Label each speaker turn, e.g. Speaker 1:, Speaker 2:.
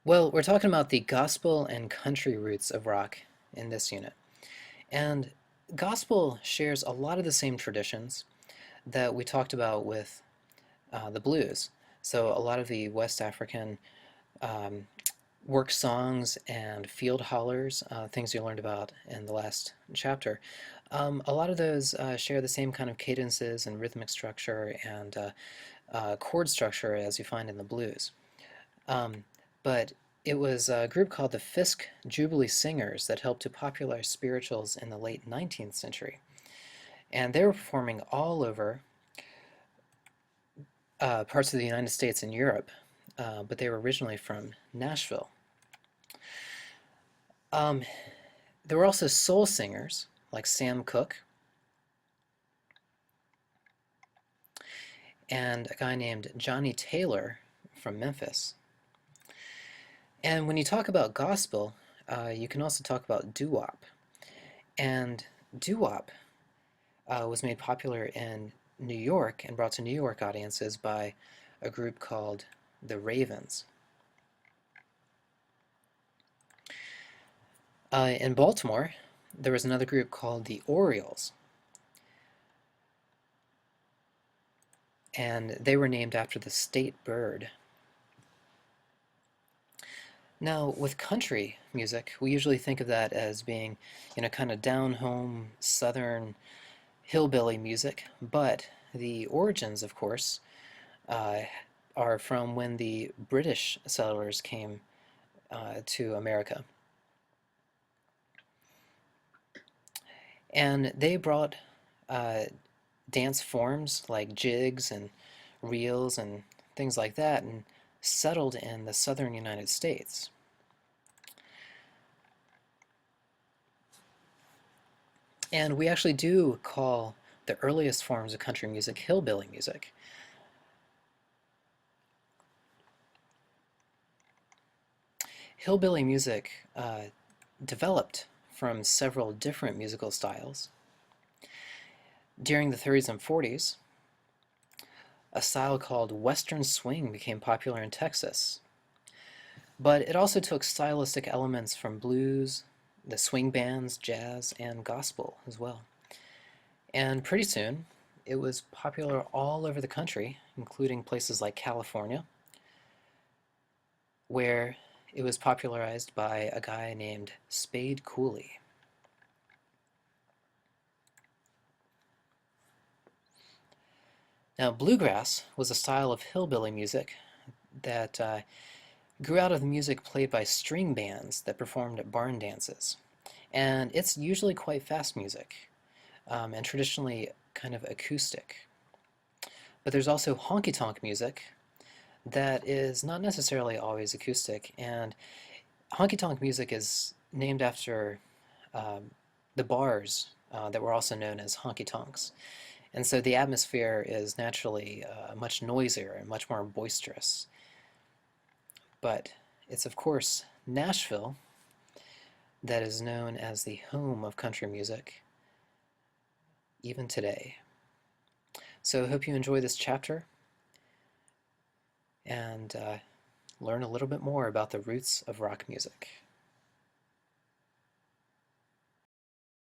Speaker 1: Well, we're talking about the gospel and country roots of rock in this unit. And gospel shares a lot of the same traditions that we talked about with the blues. So, a lot of the West African um, work songs and field hollers, things you learned about in the last chapter, a lot of those share the same kind of cadences and rhythmic structure and chord structure as you find in the blues. Um, but it was a group called the Fisk Jubilee Singers that helped to popularize spirituals in the late 19th century. And they were performing all over parts of the United States and Europe, but they were originally from Nashville. Um, there were also soul singers like Sam Cooke and a guy named Johnny Taylor from Memphis. And when you talk about gospel, you can also talk about doo-wop. And doo-wop was made popular in New York and brought to New York audiences by a group called the Ravens. In Baltimore, there was another group called the Orioles, and they were named after the state bird. Now, with country music, we usually think of that as being, kind of down-home, southern, hillbilly music, but the origins, of course, uh, are from when the British settlers came to America. And they brought uh, dance forms like jigs and reels and things like that and settled in the southern United States. And we actually do call the earliest forms of country music hillbilly music. Hillbilly music developed from several different musical styles. During the 30s and 40s, a style called Western swing became popular in Texas. But it also took stylistic elements from blues, the swing bands, jazz, and gospel as well. And pretty soon, it was popular all over the country, including places like California, where it was popularized by a guy named Spade Cooley. Now, bluegrass was a style of hillbilly music that grew out of the music played by string bands that performed at barn dances. And it's usually quite fast music, and traditionally kind of acoustic. But there's also honky-tonk music that is not necessarily always acoustic, and honky-tonk music is named after um, the bars that were also known as honky-tonks. And so the atmosphere is naturally much noisier and much more boisterous. But it's, of course, Nashville that is known as the home of country music, even today. So I hope you enjoy this chapter and learn a little bit more about the roots of rock music.